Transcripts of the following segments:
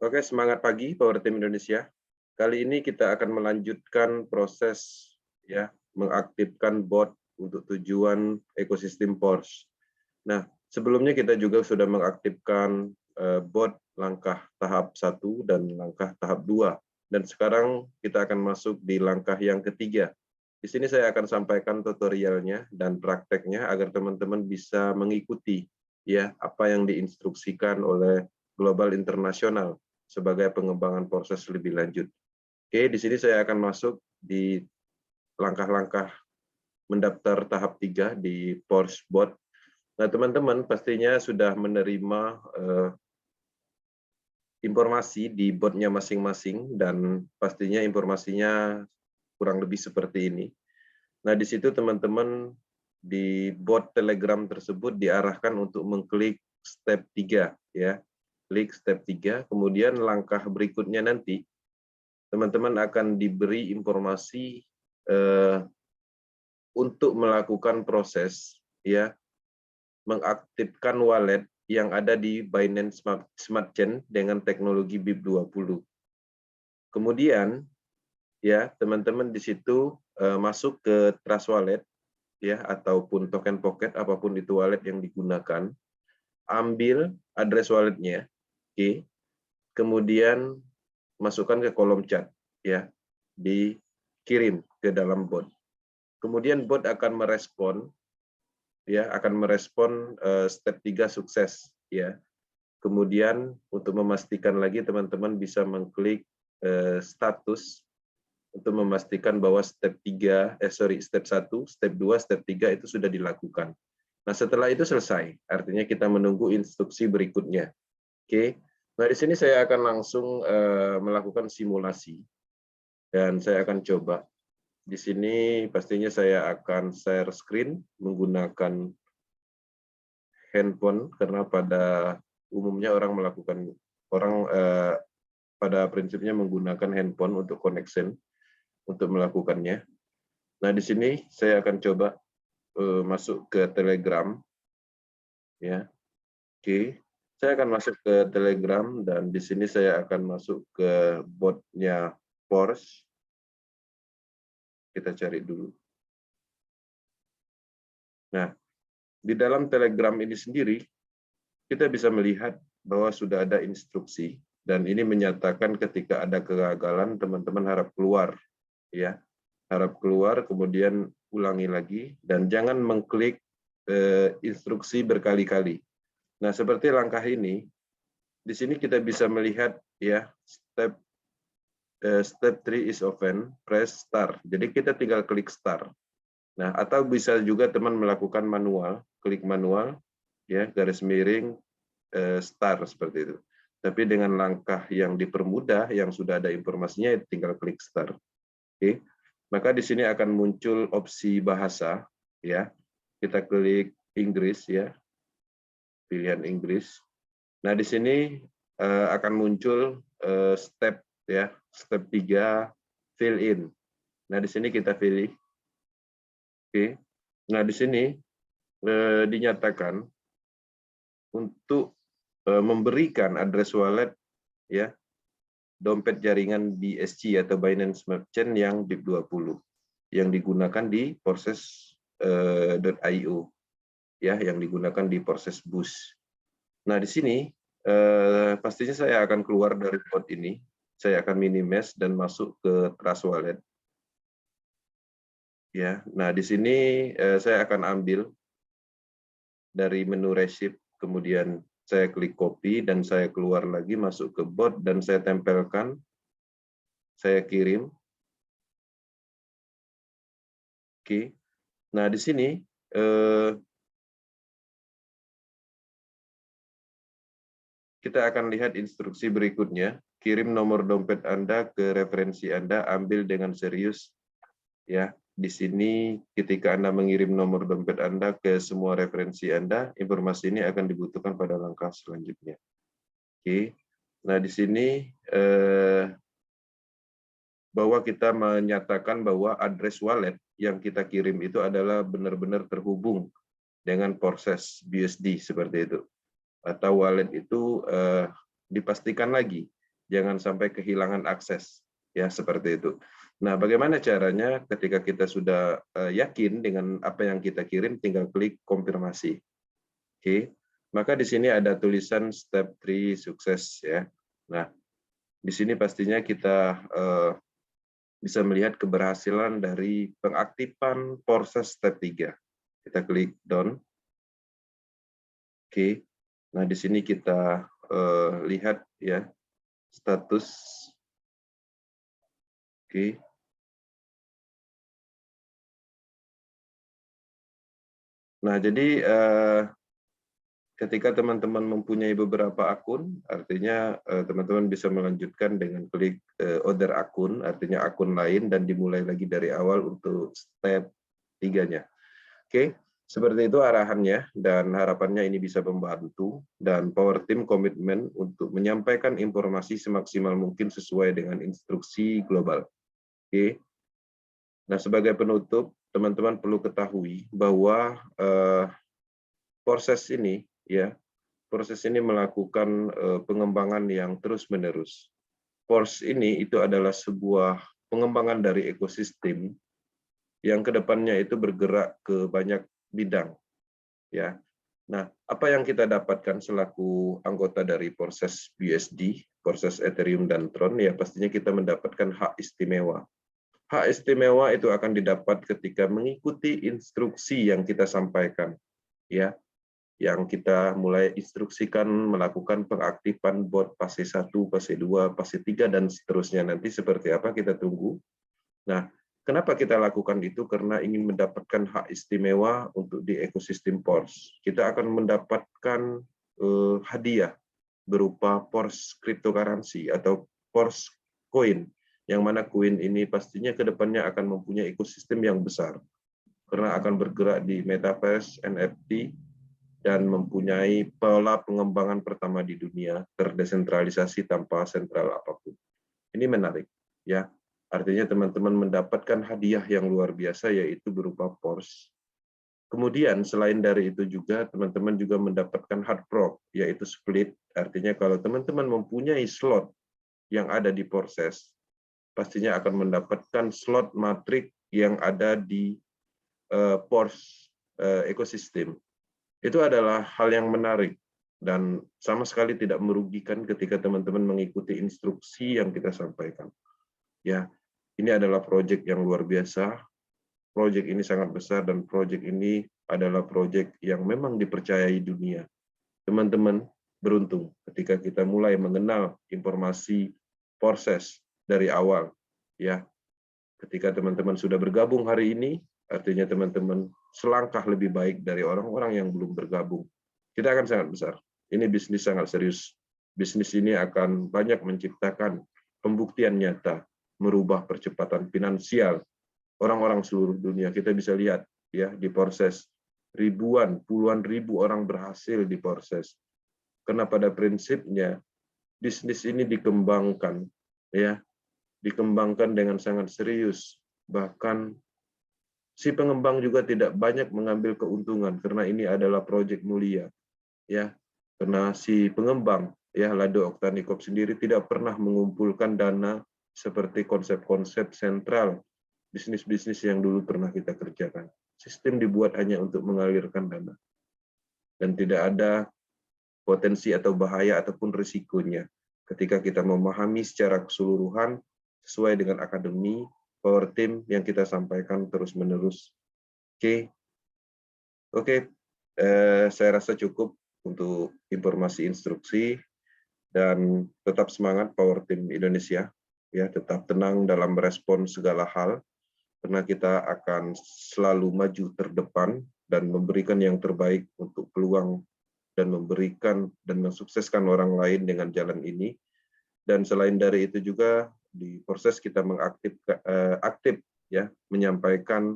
Oke, semangat pagi Power Team Indonesia. Kali ini kita akan melanjutkan proses mengaktifkan bot untuk tujuan ekosistem PORS. Nah, sebelumnya kita juga sudah mengaktifkan bot langkah tahap 1 dan langkah tahap 2. Dan sekarang kita akan masuk di langkah yang ketiga. Di sini saya akan sampaikan tutorialnya dan prakteknya agar teman-teman bisa mengikuti apa yang diinstruksikan oleh Global Internasional sebagai pengembangan proses lebih lanjut. Oke, di sini saya akan masuk di langkah-langkah mendaftar tahap 3 di PORS Bot. Nah, teman-teman pastinya sudah menerima informasi di botnya masing-masing dan pastinya informasinya kurang lebih seperti ini. Nah, di situ teman-teman di bot Telegram tersebut diarahkan untuk mengklik step 3 ya. Klik step 3, kemudian langkah berikutnya nanti teman-teman akan diberi informasi untuk melakukan proses mengaktifkan wallet yang ada di Binance Smart Chain dengan teknologi BIP20. Kemudian teman-teman di situ masuk ke Trust Wallet ataupun token pocket apapun itu wallet yang digunakan, ambil address walletnya, kemudian masukkan ke kolom chat dikirim ke dalam bot. Kemudian bot akan merespon step 3 sukses Kemudian untuk memastikan lagi teman-teman bisa mengklik status untuk memastikan bahwa step 1, step 2, step 3 itu sudah dilakukan. Nah, setelah itu selesai, artinya kita menunggu instruksi berikutnya. Nah, di sini saya akan langsung melakukan simulasi dan saya akan coba. Di sini pastinya saya akan share screen menggunakan handphone karena pada umumnya pada prinsipnya menggunakan handphone untuk connection untuk melakukannya. Nah, di sini saya akan coba masuk ke Telegram Saya akan masuk ke Telegram dan di sini saya akan masuk ke botnya PORS. Kita cari dulu. Nah, di dalam Telegram ini sendiri kita bisa melihat bahwa sudah ada instruksi dan ini menyatakan ketika ada kegagalan teman-teman harap keluar harap keluar kemudian ulangi lagi dan jangan mengklik instruksi berkali-kali. Nah, seperti langkah ini di sini kita bisa melihat step 3 is open, press start. Jadi kita tinggal klik start. Nah, atau bisa juga teman melakukan manual, klik manual garis miring start seperti itu. Tapi dengan langkah yang dipermudah yang sudah ada informasinya tinggal klik start. Maka di sini akan muncul opsi bahasa Kita klik Inggris pilihan Inggris. Nah, di sini akan muncul step 3 fill in. Nah, di sini kita pilih. Nah, di sini dinyatakan untuk memberikan address wallet dompet jaringan BSC atau Binance Smart Chain yang BIP20 yang digunakan di proses.io yang digunakan di proses bus. Nah, di sini pastinya saya akan keluar dari bot ini. Saya akan minimize dan masuk ke Trust Wallet. Nah, di sini saya akan ambil dari menu receipt, kemudian saya klik copy dan saya keluar lagi masuk ke bot dan saya tempelkan, saya kirim. Nah, di sini kita akan lihat instruksi berikutnya. Kirim nomor dompet Anda ke referensi Anda, ambil dengan serius. Di sini ketika Anda mengirim nomor dompet Anda ke semua referensi Anda, informasi ini akan dibutuhkan pada langkah selanjutnya. Nah, di sini bahwa kita menyatakan bahwa address wallet yang kita kirim itu adalah benar-benar terhubung dengan proses BUSD seperti itu. Atau wallet itu dipastikan lagi jangan sampai kehilangan akses, ya seperti itu. Nah, bagaimana caranya ketika kita sudah yakin dengan apa yang kita kirim, tinggal klik konfirmasi. Oke, maka di sini ada tulisan step 3 sukses ya. Nah, di sini pastinya kita bisa melihat keberhasilan dari pengaktifan proses step 3. Kita klik done. Oke. Nah, di sini kita lihat ya status. Oke. Nah, jadi ketika teman-teman mempunyai beberapa akun, artinya teman-teman bisa melanjutkan dengan klik order akun, artinya akun lain, dan dimulai lagi dari awal untuk step 3-nya. Oke, seperti itu arahannya, dan harapannya ini bisa membantu, dan Power Team komitmen untuk menyampaikan informasi semaksimal mungkin sesuai dengan instruksi global. Oke. Nah, sebagai penutup, teman-teman perlu ketahui bahwa proses ini melakukan pengembangan yang terus-menerus. Pors ini itu adalah sebuah pengembangan dari ekosistem yang kedepannya itu bergerak ke banyak bidang. Ya. Nah, apa yang kita dapatkan selaku anggota dari proses BUSD, proses Ethereum dan Tron, ya pastinya kita mendapatkan hak istimewa. Hak istimewa itu akan didapat ketika mengikuti instruksi yang kita sampaikan, ya, yang kita mulai instruksikan melakukan pengaktifan bot fase 1, fase 2, fase 3, dan seterusnya. Nanti seperti apa kita tunggu. Nah, kenapa kita lakukan itu? Karena ingin mendapatkan hak istimewa untuk di ekosistem Pors. Kita akan mendapatkan hadiah berupa Pors cryptocurrency atau Pors coin, yang mana koin ini pastinya ke depannya akan mempunyai ekosistem yang besar, karena akan bergerak di metaverse, NFT, dan mempunyai pola pengembangan pertama di dunia, terdesentralisasi tanpa sentral apapun. Ini menarik, ya. Artinya teman-teman mendapatkan hadiah yang luar biasa, yaitu berupa Pors. Kemudian selain dari itu juga teman-teman juga mendapatkan hard fork, yaitu split. Artinya kalau teman-teman mempunyai slot yang ada di proses, pastinya akan mendapatkan slot matrik yang ada di Pors ekosistem. Itu adalah hal yang menarik dan sama sekali tidak merugikan ketika teman-teman mengikuti instruksi yang kita sampaikan. Ya, ini adalah proyek yang luar biasa. Proyek ini sangat besar dan proyek ini adalah proyek yang memang dipercayai dunia. Teman-teman beruntung ketika kita mulai mengenal informasi proses dari awal. Ya, ketika teman-teman sudah bergabung hari ini, artinya teman-teman selangkah lebih baik dari orang-orang yang belum bergabung. Kita akan sangat besar. Ini bisnis sangat serius. Bisnis ini akan banyak menciptakan pembuktian nyata, merubah percepatan finansial orang-orang seluruh dunia. Kita bisa lihat ya di proses ribuan, puluhan ribu orang berhasil di proses. Karena pada prinsipnya bisnis ini dikembangkan, ya, dikembangkan dengan sangat serius. Bahkan si pengembang juga tidak banyak mengambil keuntungan karena ini adalah proyek mulia, ya. Karena si pengembang, ya, Lado Oktanikop sendiri tidak pernah mengumpulkan dana seperti konsep-konsep sentral bisnis-bisnis yang dulu pernah kita kerjakan. Sistem dibuat hanya untuk mengalirkan dana. Dan tidak ada potensi atau bahaya ataupun risikonya. Ketika kita memahami secara keseluruhan sesuai dengan akademi, Power Team yang kita sampaikan terus-menerus. Oke. Saya rasa cukup untuk informasi instruksi, dan tetap semangat Power Team Indonesia. Ya, tetap tenang dalam merespon segala hal, karena kita akan selalu maju terdepan dan memberikan yang terbaik untuk peluang dan memberikan dan mensukseskan orang lain dengan jalan ini. Dan selain dari itu juga di proses kita aktif ya menyampaikan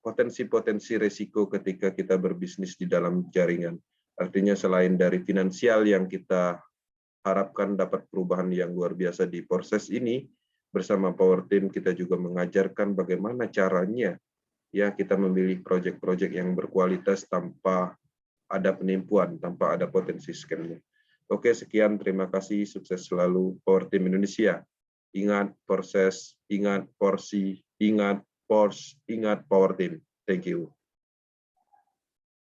potensi-potensi risiko ketika kita berbisnis di dalam jaringan. Artinya selain dari finansial yang kita harapkan dapat perubahan yang luar biasa di proses ini, bersama Power Team kita juga mengajarkan bagaimana caranya ya kita memilih proyek-proyek yang berkualitas tanpa ada penipuan, tanpa ada potensi scam-nya. Oke, sekian. Terima kasih. Sukses selalu Power Team Indonesia. Ingat proses, ingat porsi, ingat Power Team. Thank you.